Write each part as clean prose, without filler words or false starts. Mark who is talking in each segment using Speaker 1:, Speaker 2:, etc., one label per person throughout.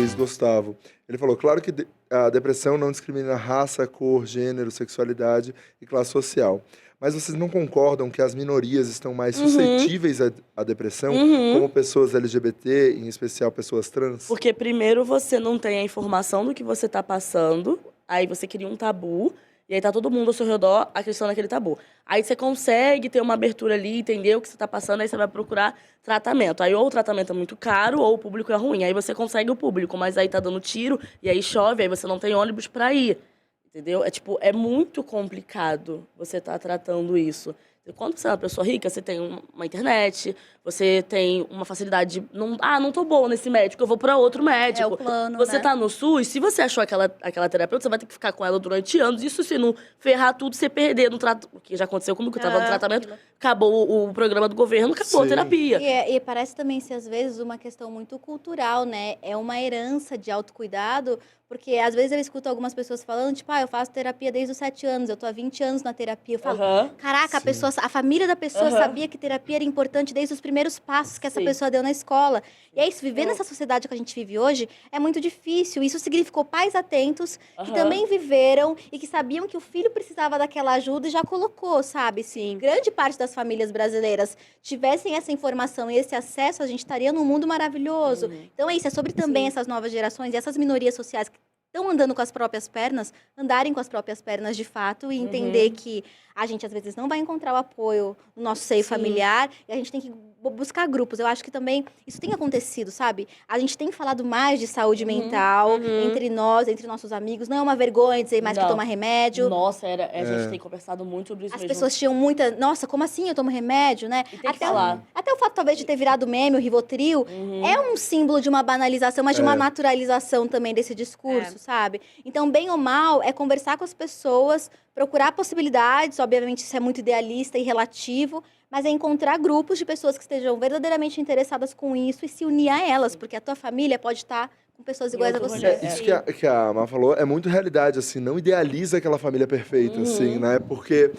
Speaker 1: Luiz Gustavo. Ele falou, claro que a depressão não discrimina raça, cor, gênero, sexualidade e classe social. Mas vocês não concordam que as minorias estão mais suscetíveis à depressão, como pessoas LGBT, em especial pessoas trans?
Speaker 2: Porque primeiro você não tem a informação do que você está passando, aí você cria um tabu, e aí tá todo mundo ao seu redor acreditando naquele tabu. Aí você consegue ter uma abertura ali, entender o que você tá passando, aí você vai procurar tratamento. Aí ou o tratamento é muito caro, ou o público é ruim. Aí você consegue o público, mas aí tá dando tiro, e aí chove, aí você não tem ônibus pra ir. Entendeu? É muito complicado você tá tratando isso. Quando você é uma pessoa rica, você tem uma internet, você tem uma facilidade de... não tô boa nesse médico, eu vou para outro médico.
Speaker 3: É o plano,
Speaker 2: você
Speaker 3: né?
Speaker 2: tá no SUS, se você achou aquela terapeuta, você vai ter que ficar com ela durante anos. Isso se não ferrar tudo, você perder no tratamento. O que já aconteceu comigo, que eu tava no tratamento, acabou o programa do governo, acabou a terapia.
Speaker 3: E parece também ser, às vezes, uma questão muito cultural, né? É uma herança de autocuidado, porque às vezes eu escuto algumas pessoas falando, tipo, eu faço terapia desde os 7 anos, eu tô há 20 anos na terapia. Eu falo, caraca, a família da pessoa sabia que terapia era importante desde os primeiros passos que essa pessoa deu na escola. E é isso, viver nessa sociedade que a gente vive hoje é muito difícil. Isso significou pais atentos, que também viveram e que sabiam que o filho precisava daquela ajuda e já colocou, sabe? Se grande parte das famílias brasileiras tivessem essa informação e esse acesso, a gente estaria num mundo maravilhoso. Então é isso, é sobre também essas novas gerações e essas minorias sociais que estão andando com as próprias pernas, andarem com as próprias pernas de fato e entender que a gente às vezes não vai encontrar o apoio no nosso seio familiar e a gente tem que buscar grupos. Eu acho que também isso tem acontecido, sabe? A gente tem falado mais de saúde mental entre nós, entre nossos amigos. Não é uma vergonha dizer mais que toma remédio.
Speaker 2: Nossa, a gente tem conversado muito sobre isso
Speaker 3: As
Speaker 2: mesmo.
Speaker 3: pessoas tinham muita... Nossa, como assim eu tomo remédio, né?
Speaker 2: E tem que falar.
Speaker 3: Até o fato, talvez, de ter virado meme, o Rivotril, é um símbolo de uma banalização, mas de uma naturalização também desse discurso, sabe? Então, bem ou mal, é conversar com as pessoas, procurar possibilidades, obviamente isso é muito idealista e relativo, mas é encontrar grupos de pessoas que estejam verdadeiramente interessadas com isso e se unir a elas, porque a tua família pode estar com pessoas iguais a você.
Speaker 1: Isso que a Má falou é muito realidade, assim, não idealiza aquela família perfeita, assim, né? Porque,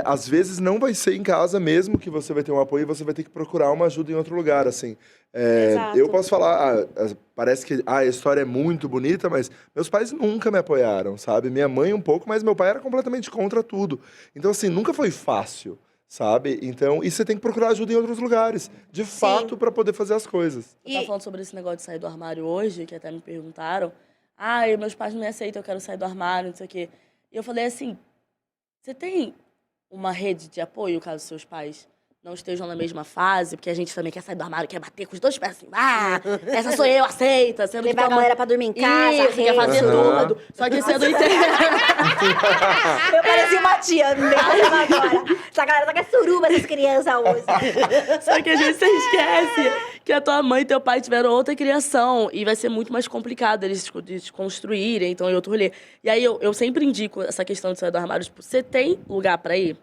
Speaker 1: às vezes, não vai ser em casa mesmo que você vai ter um apoio e você vai ter que procurar uma ajuda em outro lugar, assim. Eu posso falar, parece que a história é muito bonita, mas meus pais nunca me apoiaram, sabe? Minha mãe um pouco, mas meu pai era completamente contra tudo. Então, assim, nunca foi fácil. Sabe? Então, e você tem que procurar ajuda em outros lugares, de fato, para poder fazer as coisas.
Speaker 2: Eu tava falando sobre esse negócio de sair do armário hoje, que até me perguntaram. Meus pais não me aceitam, eu quero sair do armário, não sei o quê. E eu falei assim, você tem uma rede de apoio, caso seus pais não estejam na mesma fase? Porque a gente também quer sair do armário, quer bater com os dois pés assim, essa sou eu, aceita. Sendo
Speaker 3: levar a galera pra dormir em casa,
Speaker 2: quer fazer tudo. Só que você não entende.
Speaker 3: Eu parecia uma tia, me agora. Essa galera tá com suruba, essas crianças hoje.
Speaker 2: Só que a gente se esquece que a tua mãe e teu pai tiveram outra criação. E vai ser muito mais complicado eles desconstruírem, então, em outro rolê. E aí, eu sempre indico essa questão de sair do armário. Tipo, você tem lugar pra ir?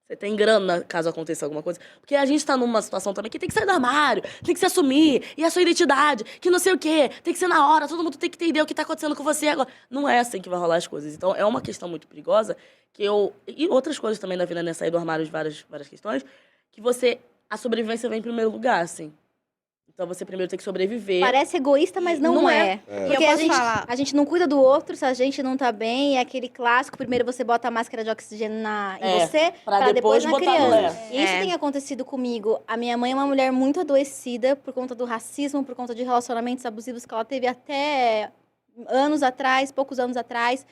Speaker 2: Você tem grana, caso aconteça alguma coisa. Porque a gente tá numa situação também que tem que sair do armário, tem que se assumir, e a sua identidade, que não sei o quê, tem que ser na hora, todo mundo tem que entender o que tá acontecendo com você agora. Não é assim que vai rolar as coisas. Então, é uma questão muito perigosa, e outras coisas também da vida, né? Sair do armário de várias questões, que a sobrevivência vem em primeiro lugar, assim. Então, você primeiro tem que sobreviver.
Speaker 3: Parece egoísta, mas não é. Porque
Speaker 4: falar.
Speaker 3: a gente não cuida do outro se a gente não tá bem. É aquele clássico, primeiro você bota a máscara de oxigênio em você, pra depois na criança. E isso tem acontecido comigo. A minha mãe é uma mulher muito adoecida por conta do racismo, por conta de relacionamentos abusivos que ela teve até poucos anos atrás.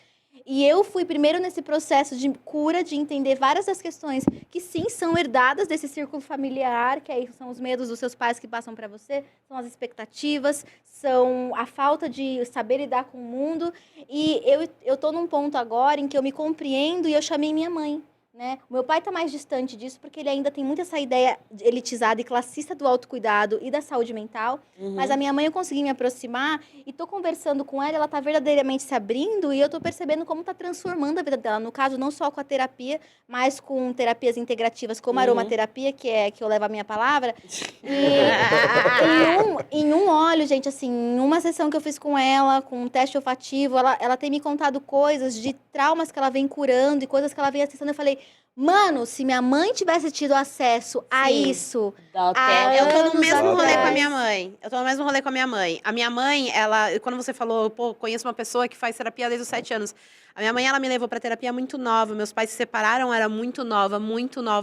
Speaker 3: E eu fui primeiro nesse processo de cura, de entender várias das questões que sim são herdadas desse círculo familiar, que aí são os medos dos seus pais que passam para você, são as expectativas, são a falta de saber lidar com o mundo. E eu tô num ponto agora em que eu me compreendo e eu chamei minha mãe. Né? O meu pai está mais distante disso porque ele ainda tem muito essa ideia elitizada e classista do autocuidado e da saúde mental. Mas a minha mãe eu consegui me aproximar e estou conversando com ela está verdadeiramente se abrindo e eu estou percebendo como está transformando a vida dela. No caso, não só com a terapia, mas com terapias integrativas como a aromaterapia, que eu levo a minha palavra. E em um olho, gente, assim, em uma sessão que eu fiz com ela, com um teste olfativo, ela tem me contado coisas de traumas que ela vem curando e coisas que ela vem acessando. Eu falei, Mano, se minha mãe tivesse tido acesso a isso...
Speaker 4: Eu tô no mesmo rolê com a minha mãe. Eu tô no mesmo rolê com a minha mãe. A minha mãe, ela... Quando você falou, pô, conheço uma pessoa que faz terapia desde os 7 anos. A minha mãe, ela me levou pra terapia muito nova. Meus pais se separaram, era muito nova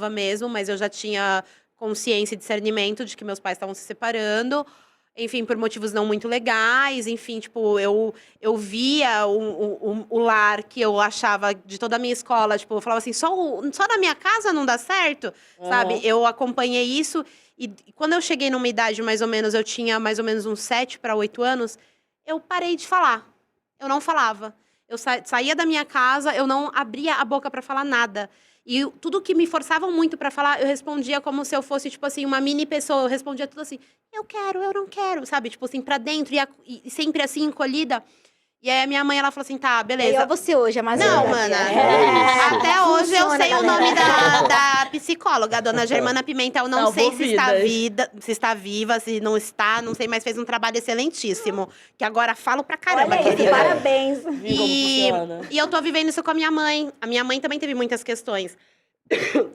Speaker 4: mesmo. Mas eu já tinha consciência e discernimento de que meus pais estavam se separando. Enfim, por motivos não muito legais. Enfim, tipo, eu via o lar que eu achava de toda a minha escola. Tipo, eu falava assim, só na minha casa não dá certo, sabe? Eu acompanhei isso. E quando eu cheguei numa idade, mais ou menos, eu tinha mais ou menos uns 7 para 8 anos, eu parei de falar. Eu não falava. Eu saía da minha casa, eu não abria a boca para falar nada. E tudo que me forçavam muito pra falar, eu respondia como se eu fosse, tipo assim, uma mini pessoa. Eu respondia tudo assim, eu quero, eu não quero, sabe? Tipo assim, pra dentro e sempre assim, encolhida. E aí a minha mãe, ela falou assim, tá, beleza.
Speaker 3: E você hoje, Amazônia.
Speaker 4: Não, mana. Até hoje eu sei o nome da psicóloga, a dona Germana Pimentel. Não sei se está viva, se não está, não sei, mas fez um trabalho excelentíssimo. Que agora falo pra caramba, querida.
Speaker 3: Parabéns.
Speaker 4: E eu tô vivendo isso com a minha mãe. A minha mãe também teve muitas questões.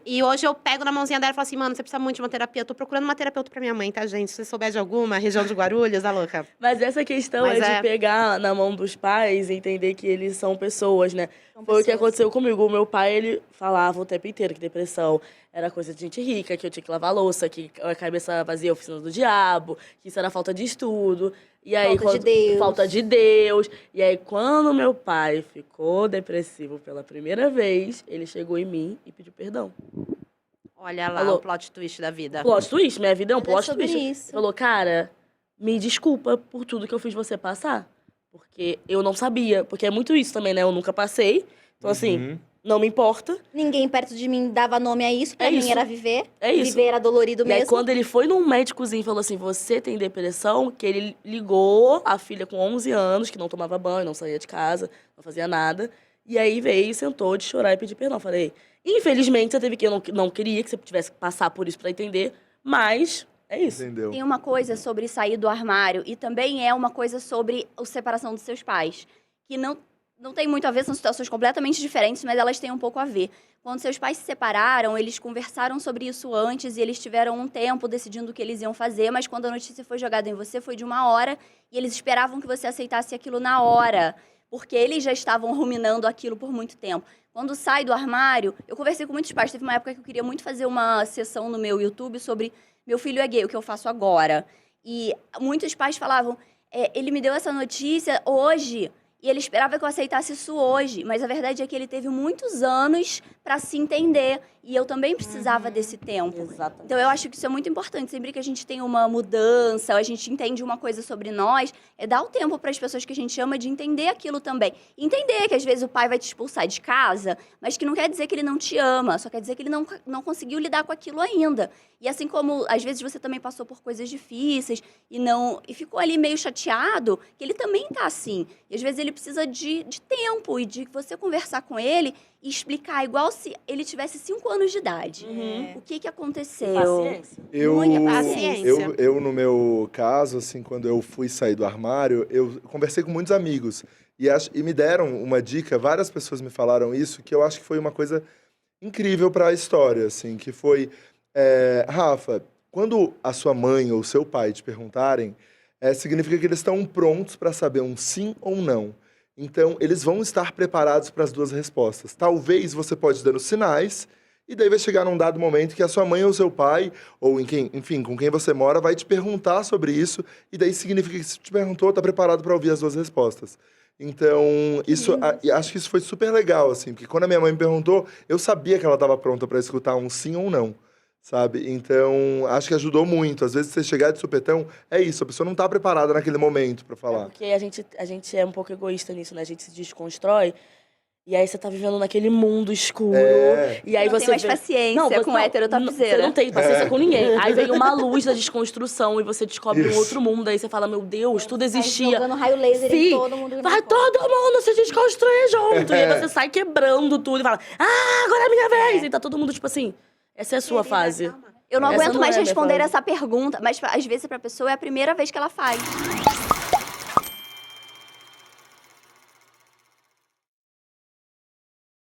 Speaker 4: E hoje eu pego na mãozinha dela e falo assim, mano, você precisa muito de uma terapia. Eu tô procurando uma terapeuta pra minha mãe, tá, gente? Se você souber de alguma, região de Guarulhos, a louca.
Speaker 2: Mas essa questão de pegar na mão dos pais e entender que eles são pessoas, né? Foi o que aconteceu comigo. O meu pai, ele falava o tempo inteiro que depressão era coisa de gente rica, que eu tinha que lavar louça, que a cabeça vazia a oficina do diabo, que isso era falta de estudo. E aí, falta de Deus. E aí, quando meu pai ficou depressivo pela primeira vez, ele chegou em mim e pediu perdão.
Speaker 4: Olha lá, o plot twist da vida.
Speaker 2: Plot twist, minha vida é um plot
Speaker 3: sobre
Speaker 2: twist.
Speaker 3: Isso.
Speaker 2: Ele falou, cara, me desculpa por tudo que eu fiz você passar. Porque eu não sabia. Porque é muito isso também, né? Eu nunca passei. Então, assim, não me importa.
Speaker 3: Ninguém perto de mim dava nome a isso. Pra mim era viver.
Speaker 2: É isso.
Speaker 3: Viver era dolorido mesmo.
Speaker 2: E aí, quando ele foi num médicozinho e falou assim, você tem depressão, que ele ligou a filha com 11 anos, que não tomava banho, não saía de casa, não fazia nada. E aí veio, sentou de chorar e pedir perdão. Falei, infelizmente, você teve que... Eu não queria que você tivesse que passar por isso pra entender, mas... É isso.
Speaker 1: Entendeu?
Speaker 5: Tem uma coisa sobre sair do armário e também é uma coisa sobre a separação dos seus pais. Que não tem muito a ver, são situações completamente diferentes, mas elas têm um pouco a ver. Quando seus pais se separaram, eles conversaram sobre isso antes e eles tiveram um tempo decidindo o que eles iam fazer, mas quando a notícia foi jogada em você, foi de uma hora e eles esperavam que você aceitasse aquilo na hora, porque eles já estavam ruminando aquilo por muito tempo. Quando sai do armário, eu conversei com muitos pais, teve uma época que eu queria muito fazer uma sessão no meu YouTube sobre meu filho é gay, o que eu faço agora. E muitos pais falavam, ele me deu essa notícia hoje, e ele esperava que eu aceitasse isso hoje. Mas a verdade é que ele teve muitos anos para se entender. E eu também precisava desse tempo.
Speaker 2: Exatamente.
Speaker 5: Então, eu acho que isso é muito importante. Sempre que a gente tem uma mudança, a gente entende uma coisa sobre nós, é dar o tempo para as pessoas que a gente ama de entender aquilo também. Entender que, às vezes, o pai vai te expulsar de casa, mas que não quer dizer que ele não te ama, só quer dizer que ele não conseguiu lidar com aquilo ainda. E assim como, às vezes, você também passou por coisas difíceis e ficou ali meio chateado, que ele também tá assim. E, às vezes, ele precisa de tempo e de você conversar com ele e explicar, igual se ele tivesse 5 anos de idade. O que aconteceu?
Speaker 2: Paciência.
Speaker 5: Muita paciência.
Speaker 1: Eu, no meu caso, assim, quando eu fui sair do armário, eu conversei com muitos amigos. E me deram uma dica, várias pessoas me falaram isso, que eu acho que foi uma coisa incrível para a história, assim, que foi... Rafa, quando a sua mãe ou seu pai te perguntarem, significa que eles estão prontos para saber um sim ou um não. Então, eles vão estar preparados para as duas respostas. Talvez você pode dando sinais, e daí vai chegar num dado momento que a sua mãe ou seu pai, ou enfim, com quem você mora, vai te perguntar sobre isso, e daí significa que se te perguntou, está preparado para ouvir as duas respostas. Então, acho que isso foi super legal, assim, porque quando a minha mãe me perguntou, eu sabia que ela estava pronta para escutar um sim ou um não. Sabe? Então, acho que ajudou muito. Às vezes, você chegar de supetão, é isso. A pessoa não tá preparada naquele momento pra falar.
Speaker 2: Porque a gente é um pouco egoísta nisso, né? A gente se desconstrói. E aí, você tá vivendo naquele mundo escuro. E aí,
Speaker 5: não
Speaker 2: você
Speaker 5: tem mais paciência com hétero topzera.
Speaker 2: Você não tem paciência com ninguém. Aí vem uma luz da desconstrução e você descobre um outro mundo. Aí você fala, meu Deus, tudo existia.
Speaker 3: Jogando raio laser em todo mundo.
Speaker 2: Vai todo mundo se desconstruir junto. E aí, você sai quebrando tudo e fala, agora é a minha vez. E tá todo mundo, tipo assim... Essa é a sua fase.
Speaker 5: Eu não aguento mais responder essa pergunta, mas às vezes pra pessoa é a primeira vez que ela faz.